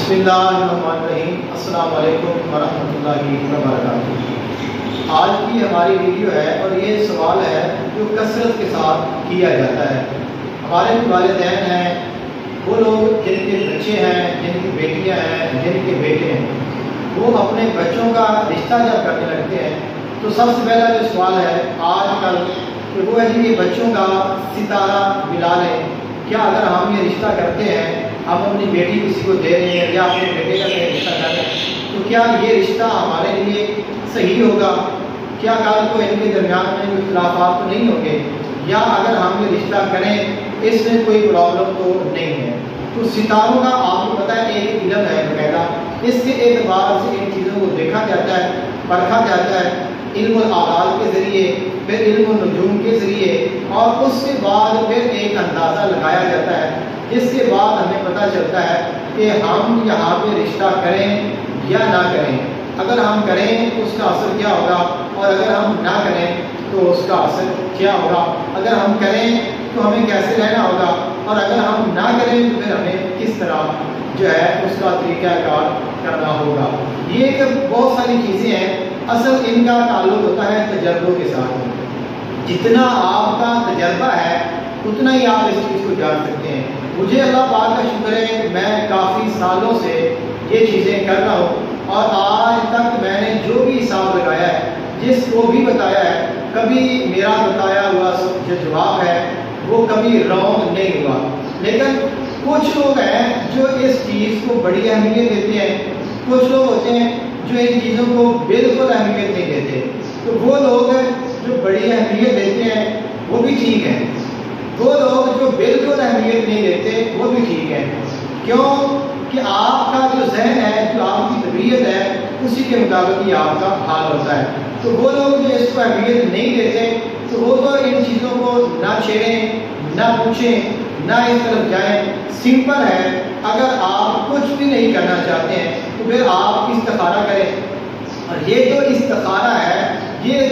बिस्मिल्लाहिर्रहमानिर्रहीम। अस्सलाम वालेकुम वरहमतुल्लाहि वबरकातुहू। आज की हमारी वीडियो है और ये सवाल है जो कसरत के साथ किया जाता है। हमारे वालिदैन हैं, वो लोग जिनके बच्चे हैं, जिनकी बेटियां हैं, जिनके बेटे हैं, वो अपने बच्चों का रिश्ता जब करने लगते हैं तो सबसे पहला जो सवाल है आजकल कि वो है कि बच्चों का सितारा मिला लें। क्या अगर हम ये रिश्ता करते हैं, हम अपनी बेटी किसी को दे रहे हैं या अपने बेटे का कहीं रिश्ता कर रहे हैं, तो क्या ये रिश्ता हमारे लिए सही होगा? क्या कल को इनके दरमियान में कोई इख्तिलाफात तो नहीं होंगे? या अगर हम ये रिश्ता करें इसमें कोई प्रॉब्लम तो नहीं है? तो सितारों का आपको पता है एक इल्म है बकायदा, इसके एतबार से इन चीज़ों को देखा जाता है, परखा जाता है, इल्म आगाल के ज़रिए, फिर इल्म नजूम के ज़रिए, और उसके बाद फिर एक अंदाज़ा लगाया जाता है, जिसके बाद हमें पता चलता है कि हम यहाँ पे रिश्ता करें या ना करें। अगर हम करें तो उसका असर क्या होगा, और अगर हम ना करें तो उसका असर क्या होगा। अगर हम करें तो हमें कैसे रहना होगा, और अगर हम ना करें तो फिर हमें किस तरह जो है उसका तरीक़ाकार करना होगा। ये एक बहुत सारी चीज़ें हैं। असल इनका ताल्लुक़ होता है तजर्बों के साथ। जितना आपका तजर्बा है उतना ही आप इस चीज़ को जान सकते हैं। मुझे अल्लाह पाक का शुक्र है कि मैं काफ़ी सालों से ये चीज़ें कर रहा हूँ, और आज तक मैंने जो भी हिसाब लगाया है, जिसको भी बताया है, कभी मेरा बताया हुआ जो जवाब है वो कभी रॉन्ग नहीं हुआ। लेकिन कुछ लोग हैं जो इस चीज़ को बड़ी अहमियत देते हैं, कुछ लोग होते हैं जो इन चीज़ों को बिल्कुल अहमियत नहीं देते। तो वो लोग जो बड़ी अहमियत देते हैं वो भी ठीक है, वो लोग जो बिल्कुल अहमियत नहीं देते वो भी ठीक है। क्यों कि आपका जो जहन है, जो आपकी तबीयत है, उसी के मुताबिक ही आपका हाल होता है। तो वो लोग जो इसको अहमियत नहीं देते तो वो तो इन चीज़ों को ना छेड़ें, ना पूछें, ना इस तरफ जाएं। सिंपल है, अगर आप कुछ भी नहीं करना चाहते हैं तो फिर आप इस्तिखारा करें। और ये जो इस्तिखारा है, ये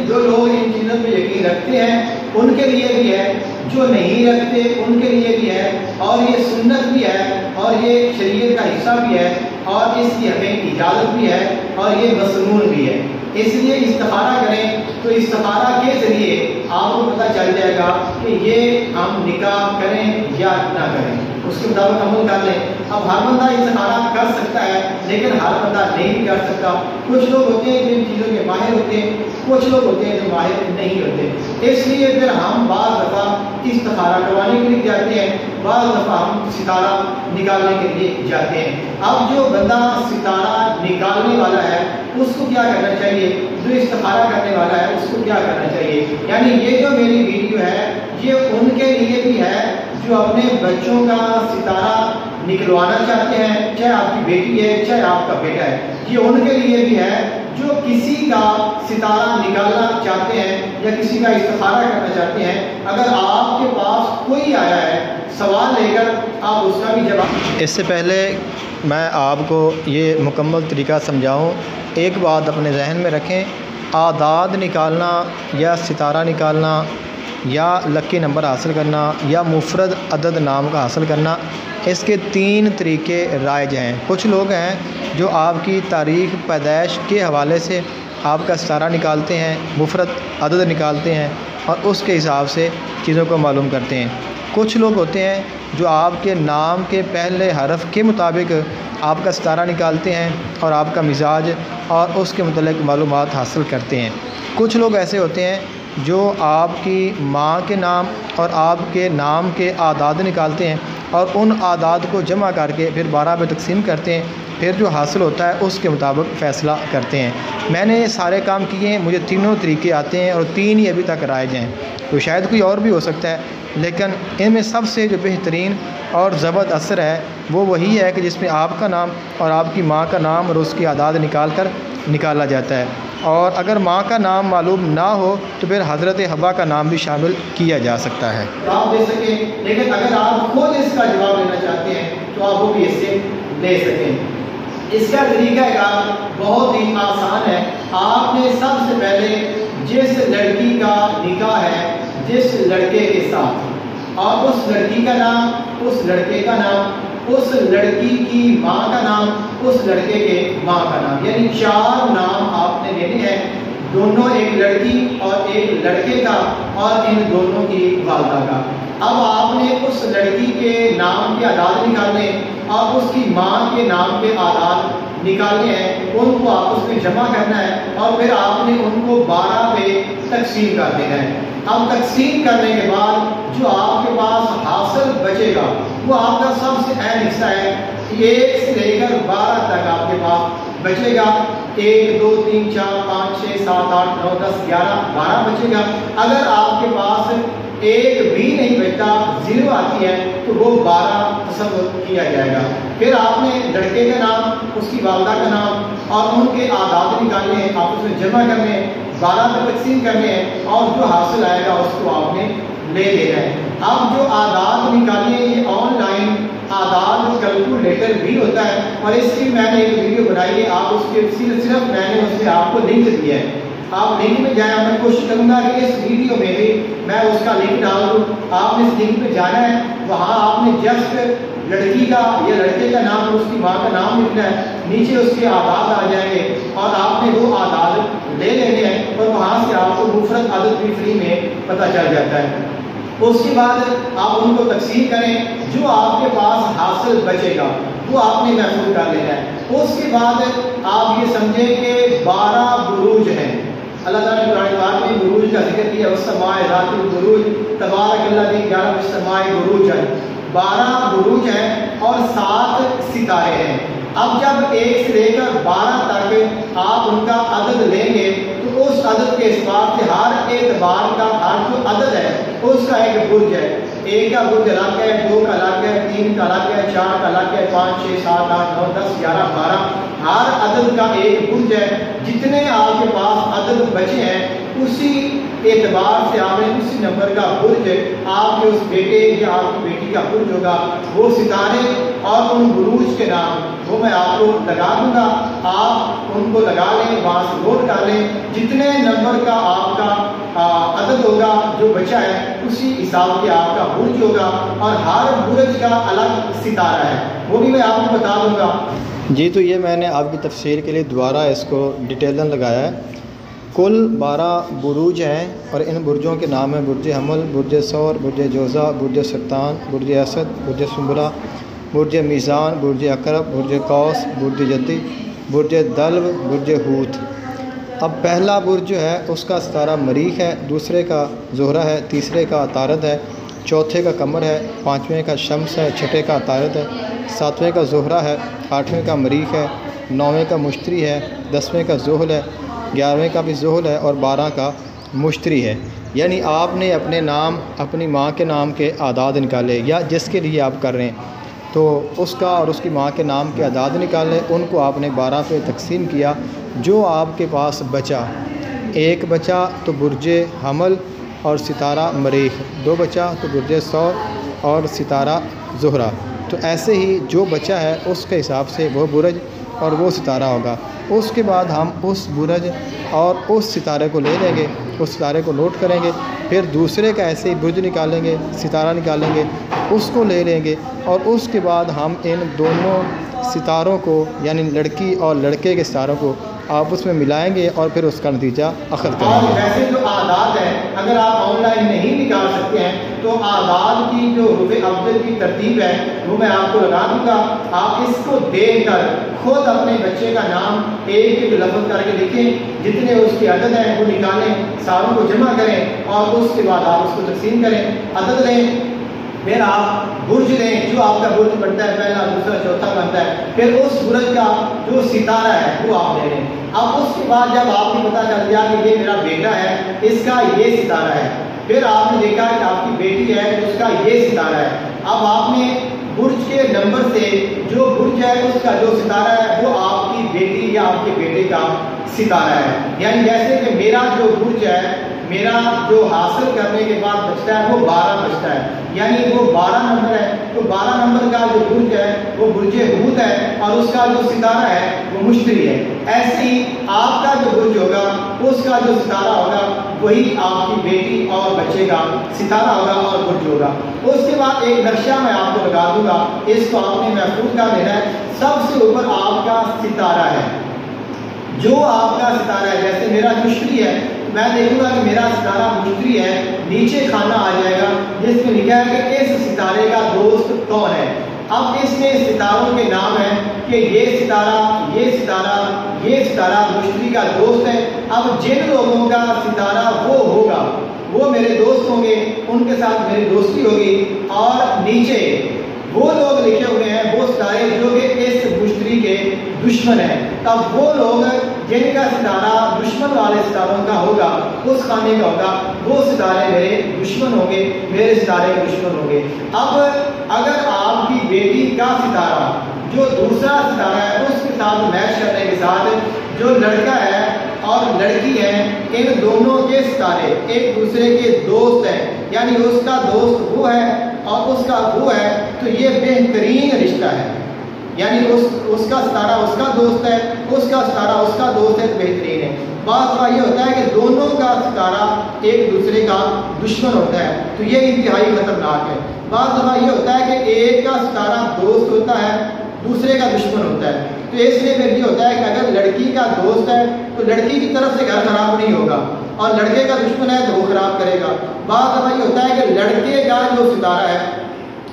जो लोग इन चीज़ों पे यकीन रखते हैं उनके लिए भी है, जो नहीं रखते उनके लिए भी है, और ये सुन्नत भी है, और ये शरीयत का हिस्सा भी है, और इसकी हमें इजाज़त भी है, और ये मसनून भी है। इसलिए इस्तिखारा करें तो इस्तिखारा के ज़रिए आपको पता चल जाएगा कि ये हम निकाह करें या ना करें, उसके मुताबिक अमल कर लें। अब हर बंदा इस्तिखारा कर सकता है, लेकिन हर बंदा नहीं भी कर सकता। कुछ लोग होते हैं जो इन चीज़ों के माहिर होते हैं, कुछ लोग होते हैं जो माहिर नहीं होते। इसलिए फिर हम बाज़ दफ़ा इस्तिखारा करवाने के लिए जाते हैं, बाज़ दफ़ा हम सितारा निकालने के लिए जाते हैं। अब जो बंदा सितारा निकालने वाला है उसको क्या करना चाहिए, जो इस्तिखारा करने वाला है उसको क्या करना चाहिए? यानी ये जो मेरी वीडियो है ये उनके लिए भी है जो अपने बच्चों का सितारा निकलवाना चाहते हैं, चाहे आपकी बेटी है चाहे आपका बेटा है। ये उनके लिए भी है जो किसी का सितारा निकालना चाहते हैं या किसी का इस्तिखारा करना चाहते हैं। अगर आपके पास कोई आया है सवाल लेकर, आप उसका भी जवाब। इससे पहले मैं आपको ये मुकम्मल तरीका समझाऊं, एक बात अपने जहन में रखें, आदाद निकालना या सितारा निकालना या लकी नंबर हासिल करना या मुफरद अदद नाम का हासिल करना, इसके 3 तरीके राइज हैं। कुछ लोग हैं जो आपकी तारीख़ पैदाइश के हवाले से आपका सितारा निकालते हैं, मुफरद अदद निकालते हैं और उसके हिसाब से चीज़ों को मालूम करते हैं। कुछ लोग होते हैं जो आपके नाम के पहले हरफ के मुताबिक आपका सितारा निकालते हैं और आपका मिजाज और उसके मुतल्लिक़ मालूमात हासिल करते हैं। कुछ लोग ऐसे होते हैं जो आपकी माँ के नाम और आपके नाम के आदाद निकालते हैं और उन आदाद को जमा करके फिर 12 में तकसीम करते हैं, फिर जो हासिल होता है उसके मुताबिक फ़ैसला करते हैं। मैंने ये सारे काम किए हैं, मुझे तीनों तरीके आते हैं और 3 ही अभी तक राइज हैं। तो शायद कोई और भी हो सकता है, लेकिन इनमें सबसे जो बेहतरीन और ज़बरदस्त असर है वो वही है कि जिसमें आपका नाम और आपकी माँ का नाम और उसकी आदाद निकाला जाता है। और अगर माँ का नाम मालूम ना हो तो फिर हज़रत हवा का नाम भी शामिल किया जा सकता है। जवाब दे सकें, लेकिन अगर आप खुद इसका जवाब लेना चाहते हैं तो आप वो भी इससे ले सकें। इसका तरीक़ाकार बहुत ही आसान है। आपने सबसे पहले जिस लड़की का निकाह है जिस लड़के के साथ, और उस लड़की का नाम, उस लड़के का नाम, उस लड़की की माँ का नाम, उस लड़के के माँ का नाम, यानी 4 नाम आपने लेने हैं, दोनों एक लड़की और एक लड़के का और इन दोनों की वालदा का। अब आपने उस लड़की के नाम के आदाद निकालने और उसकी माँ के नाम के आदाद निकालने हैं, उनको आपस में जमा करना है और फिर आपने उनको 12 पे तकसीम कर देना है। अब तकसीम करने के बाद जो आपके पास हासिल बचेगा वो आपका सबसे अहम हिस्सा है। 1 से लेकर 12 तक आपके पास बचेगा। 1 2 3 4 5 6 7 8 9 10 11 12 बचेगा। अगर आपके पास एक भी नहीं बचता, 0 आती है, तो वो 12 तसव्वुर किया जाएगा। फिर आपने लड़के का नाम, उसकी वालदा का नाम और उनके आदाद निकालने हैं, आप उसमें जमा करने हैं, 12 पे तकसीम करने हैं और जो हासिल आएगा उसको आपने ले लेना है। अब जो आदाद निकालिए, ये ऑनलाइन आदाद कैलकुलेटर भी होता है और इसकी मैंने एक वीडियो बनाई है, आप उसके सिर्फ मैंने उसमें आपको लिंक दिया है, आप लिंक में जाएं। मैं कोशिश करूंगा कि इस वीडियो में भी मैं उसका लिंक डाल दूँ। आपने इस लिंक पे जाना है, वहाँ आपने जस्ट लड़की का या लड़के का नाम और उसकी माँ का नाम लिखना है, नीचे उसके आदाद आ जाएंगे और आपने वो आदाद ले लेने हैं और वहाँ से आपको मुफरद अदद भी फ्री में पता चल जाता है। उसके बाद आप उनको तकसीम करें, जो आपके पास हासिल बचेगा वो आपने महफूज कर लेना है। उसके बाद आप ये समझें कि 12 बुरूज हैं। अल्लाह ताला ने कुरान पाक में बुरूज का जिक्र किया, वस्समाए ज़ातिल बुरूज तबारकल्लज़ी जअल फिस्समाए बुरूजन। 12 बुरूज हैं और 7 सितारे हैं। अब जब 1 से लेकर 12 तक आप उनका अदद लेंगे तो उस अदद के हिसाब से हर एतबार का हर जो अदद है उसका एक बुर्ज है। 1 का बुर्ज अलग है, 2 का अलग है, 3 का अलग है, 4 का अलग है, 5 6 7 8 9 10 11 12, हर अदद का एक बुर्ज है। जितने आपके पास अदद बचे हैं उसी एतबार से आपने उसी नंबर का बुर्ज आपके उस बेटे या आपकी बेटी का बुर्ज होगा। वो सितारे और उन बुरूज के नाम वो मैं आपको लगा दूंगा, आप उनको लगा लें, वहाँ से नोट कर लें। जितने नंबर का आपका अदद होगा जो बचा है उसी हिसाब से आपका बुर्ज होगा और हर बुर्ज का अलग सितारा है, वो भी मैं आपको बता दूंगा। जी, तो ये मैंने आपकी तफसीर के लिए दोबारा इसको डिटेलन लगाया है। कुल 12 बुरूज हैं और इन बुर्जों के नाम हैं बुर्ज हमल, बुर्ज सौर, बुर्ज जोज़ा, बुर्ज सरतान, बुर्ज असद, बुर्ज सुंबरा, बुर्ज मीज़ान, बुर्ज अकरब, बुर्ज कौस, बुर्ज जद्दी, बुर्ज दल्व, बुर्ज हूत। अब पहला बुर्ज जो है उसका सितारा मरीख है, दूसरे का ज़ोहरा है, तीसरे का तारद है, चौथे का कमर है, 5वें का शम्स है, छठे का तारद है, 7वें का ज़ोहरा है, 8वें का मरीख है, 9वें का मुश्तरी है, 10वें का ज़ोहल है, 11वें का भी ज़ोहल है और 12 का मुश्तरी है। यानी आपने अपने नाम, अपनी माँ के नाम के आदाद निकाले या जिसके लिए आप कर रहे हैं तो उसका और उसकी माँ के नाम के आदाद निकाले, उनको आपने 12 पे तकसीम किया। जो आपके पास बचा, 1 बचा तो बुर्ज हमल और सितारा मरीख, 2 बचा तो बुर्ज सौर और सितारा ज़ोहरा। तो ऐसे ही जो बचा है उसके हिसाब से वो बुर्ज और वो सितारा होगा। उसके बाद हम उस बुर्ज और उस सितारे को ले लेंगे, उस सितारे को नोट करेंगे, फिर दूसरे का ऐसे ही बुर्ज निकालेंगे, सितारा निकालेंगे, उसको ले लेंगे और उसके बाद हम इन दोनों सितारों को यानी लड़की और लड़के के सितारों को आपस में मिलाएंगे और फिर उसका नतीजा अखज़ करेंगे। और वैसे जो आदाद है अगर आप ऑनलाइन नहीं निकाल सकते हैं तो आदाद की जो रुबे अव्वल की तरतीब है वो मैं आपको लगा दूंगा। आप इसको देखकर खुद अपने बच्चे का नाम एक एक लफ्ज़ करके लिखें, जितने उसके अदद हैं वो निकालें, सारों को जमा करें और उसके बाद आप उसको तकसीम करें, अदद लें, फिर आप बुर्ज लें, जो आपका बुर्ज बनता है, पहला दूसरा चौथा बनता है, फिर उस बुर्ज का जो सितारा है वो आप ले लें। अब उसके बाद जब आपको पता चल गया कि ये मेरा बेटा है, इसका ये सितारा है, फिर आपने देखा कि आपकी बेटी है तो उसका ये सितारा है, अब आपने बुर्ज के नंबर से जो बुर्ज है उसका जो सितारा है वो आपकी बेटी या आपके बेटे का सितारा है। यानी जैसे कि मेरा जो बुर्ज है میرا جو حاصل کرنے کے بعد بچتا ہے وہ 12 بچتا ہے، یعنی وہ 12 نمبر ہے، تو 12 نمبر کا جو برج ہے وہ برج حوت ہے اور اس کا جو ستارہ ہے وہ مشتری ہے۔ ایسے ہی آپ کا جو برج ہوگا اس کا جو ستارہ ہوگا وہی آپ کی بیٹی اور بچے کا ستارہ ہوگا اور برج ہوگا۔ اس کے بعد ایک نقشہ میں آپ کو بتا دوں گا، اس کو آپ نے محفوظ کر لینا ہے۔ سب سے اوپر آپ کا ستارہ ہے، جو آپ کا ستارہ ہے، جیسے میرا مشتری ہے، میں دیکھوں گا کہ میرا ستارہ مشتری ہے، نیچے کھانا آ جائے گا جس میں لکھا ہے کہ اس ستارے کا دوست کون ہے۔ اب اس میں ستاروں کے نام ہیں کہ یہ ستارہ، یہ ستارہ، یہ ستارہ مشتری کا دوست ہے۔ اب جن لوگوں کا ستارہ وہ ہوگا وہ میرے دوست ہوں گے، ان کے ساتھ میری دوستی ہوگی، اور نیچے وہ لوگ لکھے ہوئے ہیں وہ ستارے جو کہ اس مشتری کے دشمن ہیں۔ تب وہ لوگ جن کا ستارہ دشمن والے ستاروں کا ہوگا، اس خانے کا ہوگا، وہ ستارے میرے دشمن ہوں گے، میرے ستارے کے دشمن ہوں گے۔ اب اگر آپ کی بیٹی کا ستارہ جو دوسرا ستارہ ہے اس کے ساتھ میچ کرنے کے ساتھ جو لڑکا ہے اور لڑکی ہے، ان دونوں کے ستارے ایک دوسرے کے دوست ہیں، یعنی اس کا دوست وہ ہے اور اس کا وہ ہے، تو یہ بہترین رشتہ ہے۔ یعنی اس کا ستارہ اس کا دوست ہے، اس کا ستارہ اس کا دوست ہے، تو بہترین ہے۔ بعض دفعہ یہ ہوتا ہے کہ دونوں کا ستارہ ایک دوسرے کا دشمن ہوتا ہے، تو یہ انتہائی خطرناک ہے۔ بعض دفعہ یہ ہوتا ہے کہ ایک کا ستارہ دوست ہوتا ہے، دوسرے کا دشمن ہوتا ہے، تو اس لیے پھر یہ ہوتا ہے کہ اگر لڑکی کا دوست ہے تو لڑکی کی طرف سے گھر خراب نہیں ہوگا، اور لڑکے کا دشمن ہے تو وہ خراب کرے گا۔ بعض دفعہ یہ ہوتا ہے کہ لڑکے کا جو ستارہ ہے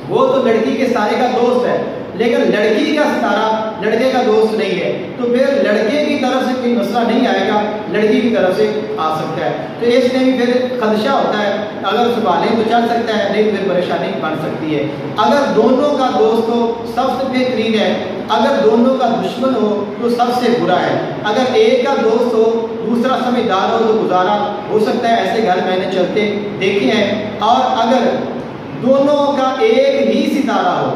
وہ تو لڑکی کے ستارے کا دوست ہے، لیکن لڑکی کا ستارہ لڑکے کا دوست نہیں ہے، تو پھر لڑکے کی طرف سے کوئی مسئلہ نہیں آئے گا، لڑکی کی طرف سے آ سکتا ہے، تو اس میں بھی پھر خدشہ ہوتا ہے، اگر سنبھالیں تو چل سکتا ہے، نہیں پھر پریشانی بن سکتی ہے۔ اگر دونوں کا دوست ہو سب سے بہترین ہے، اگر دونوں کا دشمن ہو تو سب سے برا ہے۔ اگر ایک کا دوست ہو دوسرا سمجھدار ہو تو گزارا ہو سکتا ہے، ایسے گھر میں نے چلتے دیکھے ہیں، اور اگر دونوں کا ایک ہی ستارہ ہو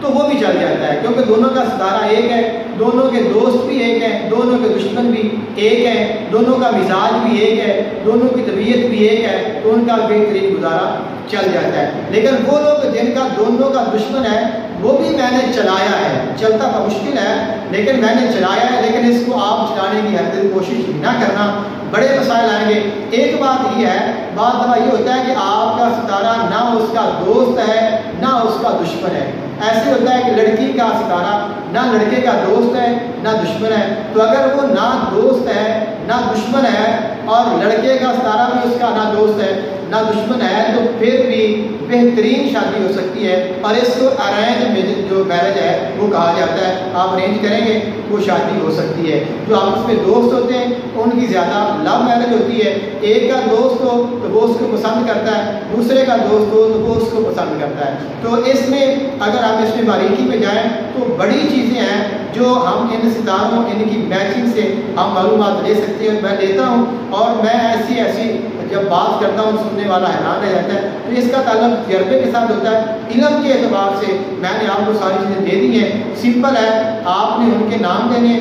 تو وہ بھی چل جاتا ہے، کیونکہ دونوں کا ستارہ ایک ہے، دونوں کے دوست بھی ایک ہیں، دونوں کے دشمن بھی ایک ہیں، دونوں کا مزاج بھی ایک ہے، دونوں کی طبیعت بھی ایک ہے، تو ان کا بہترین گزارا چل جاتا ہے۔ لیکن وہ لوگ جن کا دونوں کا دشمن ہے وہ بھی میں نے چلایا ہے، چلتا تو مشکل ہے لیکن میں نے چلایا ہے، لیکن اس کو آپ چلانے کی ہر دل کوشش نہ کرنا، بڑے مسائل آئیں گے۔ ایک بات یہ ہے، بعض دفعہ یہ ہوتا ہے کہ آپ کا ستارہ نہ اس کا دوست ہے نہ اس کا دشمن ہے۔ ایسے ہوتا ہے کہ لڑکی کا ستارہ نہ لڑکے کا دوست ہے نہ دشمن ہے، تو اگر وہ نہ دوست ہے نہ دشمن ہے اور لڑکے کا ستارہ بھی اس کا نہ دوست ہے نہ دشمن ہے، تو پھر بھی بہترین شادی ہو سکتی ہے، اور اس کو ارینج جو میرج ہے وہ کہا جاتا ہے۔ آپ ارینج کریں گے وہ شادی ہو سکتی ہے۔ جو آپس میں دوست ہوتے ہیں ان کی زیادہ لو میرج ہوتی ہے، ایک کا دوست ہو تو وہ اس کو پسند کرتا ہے، دوسرے کا دوست ہو تو وہ اس کو پسند کرتا ہے۔ تو اس میں اگر آپ اس میں باریکی میں جائیں تو بڑی چیزیں ہیں جو ہم ان ستاروں ان کی میچنگ سے ہم معلومات لے سکتے ہیں، میں لیتا ہوں، اور میں ایسی جب بات کرتا ہوں سننے والا حیران رہ جاتا ہے، تو اس کا تعلق تجربے کے ساتھ ہوتا ہے۔ علم کے اعتبار سے میں نے آپ کو ساری چیزیں دے دی ہیں، سمپل ہے، آپ نے ان کے نام دینے،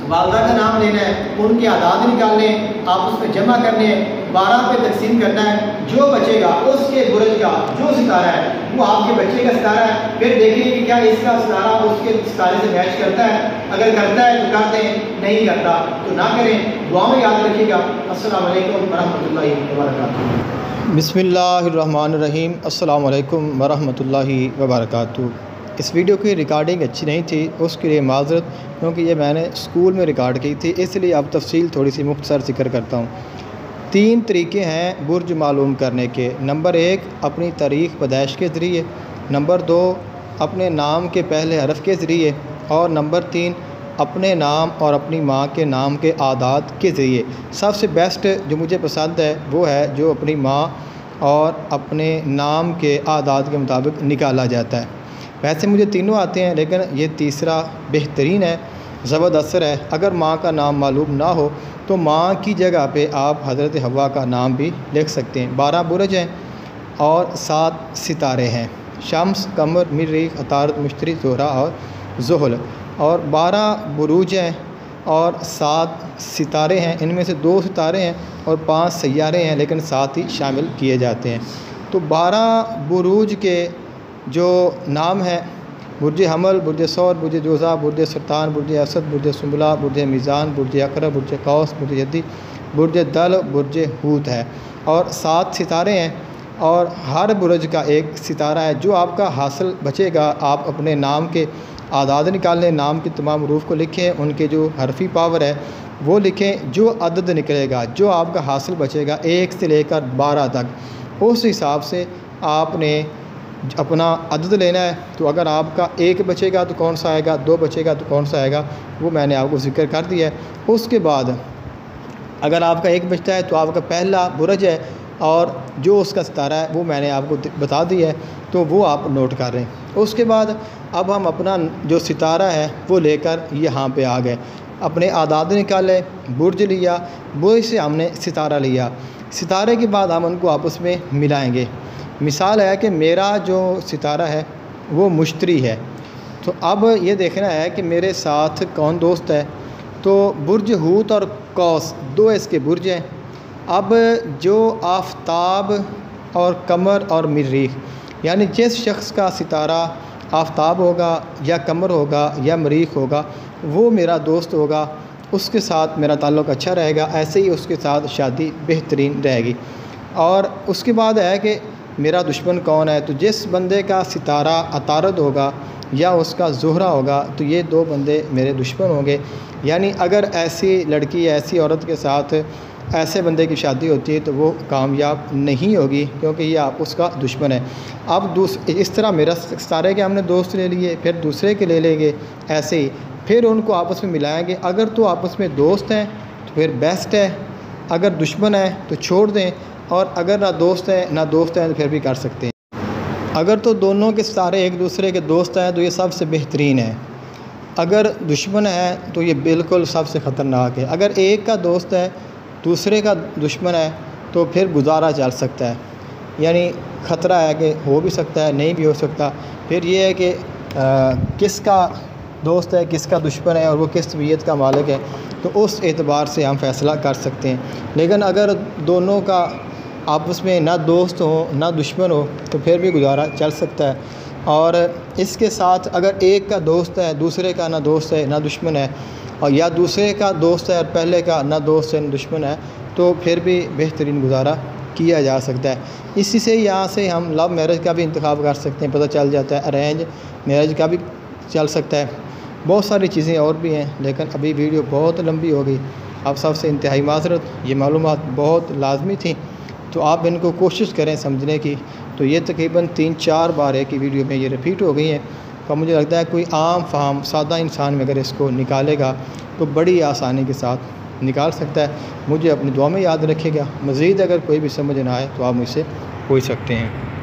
والدہ کا نام لینا ہے، ان کے اعداد نکالنے، آپ اس پہ جمع کرنے ہیں، 12 پہ تقسیم کرنا ہے، جو بچے گا اس کے برج کا جو ستارہ ہے وہ آپ کے بچے کا ستارہ ہے، پھر دیکھیں کہ کیا اس کا ستارہ اس کے ستارے سے میچ کرتا ہے، اگر کرتا ہے تو کر دیں، نہیں کرتا تو نہ کریں۔ دعا میں یاد رکھیے گا۔ السلام علیکم ورحمۃ اللہ وبرکاتہ۔ بسم اللہ الرحمن الرحیم۔ السلام علیکم ورحمۃ اللہ وبرکاتہ۔ اس ویڈیو کی ریکارڈنگ اچھی نہیں تھی، اس کے لیے معذرت، کیونکہ یہ میں نے اسکول میں ریکارڈ کی تھی، اس لیے اب تفصیل تھوڑی سی مختصر ذکر کرتا ہوں۔ 3 طریقے ہیں برج معلوم کرنے کے۔ نمبر 1 اپنی تاریخ پیدائش کے ذریعے، نمبر 2 اپنے نام کے پہلے حرف کے ذریعے، اور نمبر 3 اپنے نام اور اپنی ماں کے نام کے اعداد کے ذریعے۔ سب سے بیسٹ جو مجھے پسند ہے وہ ہے جو اپنی ماں اور اپنے نام کے اعداد کے مطابق نکالا جاتا ہے۔ ویسے مجھے تینوں آتے ہیں لیکن یہ تیسرا بہترین ہے، زبردست اثر ہے۔ اگر ماں کا نام معلوم نہ ہو تو ماں کی جگہ پہ آپ حضرت حوا کا نام بھی لکھ سکتے ہیں۔ 12 برج ہیں اور 7 ستارے ہیں، شمس، قمر، مریخ، عطارد، مشتری، زہرہ اور زحل، اور 12 بروج ہیں اور 7 ستارے ہیں، ان میں سے 2 ستارے ہیں اور 5 سیارے ہیں، لیکن 7 ہی شامل کیے جاتے ہیں۔ تو 12 بروج کے جو نام ہیں: برج حمل، برج ثور، برج جوزا، برج سرطان، برج اسد، برج سنبلہ، برج میزان، برج عقرب، برج قوس، برج جدی، برج دل، برج حوت ہے، اور 7 ستارے ہیں، اور ہر برج کا ایک ستارہ ہے۔ جو آپ کا حاصل بچے گا، آپ اپنے نام کے اعداد نکالیں، نام کے تمام حروف کو لکھیں، ان کے جو حرفی پاور ہے وہ لکھیں، جو عدد نکلے گا، جو آپ کا حاصل بچے گا 1 سے لے کر 12 تک، اس حساب سے آپ نے اپنا عدد لینا ہے۔ تو اگر آپ کا 1 بچے گا تو کون سا آئے گا، 2 بچے گا تو کون سا آئے گا، وہ میں نے آپ کو ذکر کر دیا ہے۔ اس کے بعد اگر آپ کا 1 بچتا ہے تو آپ کا پہلا برج ہے، اور جو اس کا ستارہ ہے وہ میں نے آپ کو بتا دیا ہے، تو وہ آپ نوٹ کر رہے ہیں۔ اس کے بعد اب ہم اپنا جو ستارہ ہے وہ لے کر یہاں پہ آ گئے، اپنے اعداد نکالے، برج لیا، برج سے ہم نے ستارہ لیا، ستارے کے بعد ہم ان کو آپس میں ملائیں گے۔ مثال ہے کہ میرا جو ستارہ ہے وہ مشتری ہے، تو اب یہ دیکھنا ہے کہ میرے ساتھ کون دوست ہے۔ تو برج حوت اور قوس 2 اس کے برج ہیں۔ اب جو آفتاب اور قمر اور مریخ، یعنی جس شخص کا ستارہ آفتاب ہوگا یا قمر ہوگا یا مریخ ہوگا، وہ میرا دوست ہوگا، اس کے ساتھ میرا تعلق اچھا رہے گا، ایسے ہی اس کے ساتھ شادی بہترین رہے گی۔ اور اس کے بعد ہے کہ میرا دشمن کون ہے، تو جس بندے کا ستارہ عطارد ہوگا یا اس کا زہرہ ہوگا، تو یہ 2 بندے میرے دشمن ہوں گے۔ یعنی اگر ایسی لڑکی، ایسی عورت کے ساتھ ایسے بندے کی شادی ہوتی ہے تو وہ کامیاب نہیں ہوگی، کیونکہ یہ آپ اس کا دشمن ہے۔ اب اس طرح میرا ستارے کے ہم نے دوست لے لیے، پھر دوسرے کے لے لیں گے، ایسے ہی پھر ان کو آپس میں ملائیں گے۔ اگر تو آپس میں دوست ہیں تو پھر بیسٹ ہے، اگر دشمن ہے تو چھوڑ دیں، اور اگر نہ دوست ہیں تو پھر بھی کر سکتے ہیں۔ اگر تو دونوں کے ستارے ایک دوسرے کے دوست ہیں تو یہ سب سے بہترین ہے، اگر دشمن ہے تو یہ بالکل سب سے خطرناک ہے۔ اگر ایک کا دوست ہے دوسرے کا دشمن ہے تو پھر گزارا چل سکتا ہے، یعنی خطرہ ہے کہ ہو بھی سکتا ہے، نہیں بھی ہو سکتا۔ پھر یہ ہے کہ کس کا دوست ہے، کس کا دشمن ہے، اور وہ کس طبیعت کا مالک ہے، تو اس اعتبار سے ہم فیصلہ کر سکتے ہیں۔ لیکن اگر دونوں کا آپس میں نہ دوست ہو نہ دشمن ہو تو پھر بھی گزارا چل سکتا ہے۔ اور اس کے ساتھ اگر ایک کا دوست ہے، دوسرے کا نہ دوست ہے نہ دشمن ہے، اور یا دوسرے کا دوست ہے اور پہلے کا نہ دوست ہے نہ دشمن ہے، تو پھر بھی بہترین گزارا کیا جا سکتا ہے۔ اسی سے یہاں سے ہم لو میرج کا بھی انتخاب کر سکتے ہیں، پتہ چل جاتا ہے، ارینج میرج کا بھی چل سکتا ہے، بہت ساری چیزیں اور بھی ہیں، لیکن ابھی ویڈیو بہت لمبی ہو گئی۔ آپ سب سے انتہائی معذرت، یہ معلومات بہت لازمی تھیں، تو آپ ان کو کوشش کریں سمجھنے کی۔ تو یہ تقریباً 3-4 بار ایک ہی ویڈیو میں یہ ریپیٹ ہو گئی ہیں، تو مجھے لگتا ہے کوئی عام فہم سادہ انسان میں اگر اس کو نکالے گا تو بڑی آسانی کے ساتھ نکال سکتا ہے۔ مجھے اپنی دعا میں یاد رکھے گا۔ مزید اگر کوئی بھی سمجھ نہ آئے تو آپ مجھ سے پوچھ سکتے ہیں۔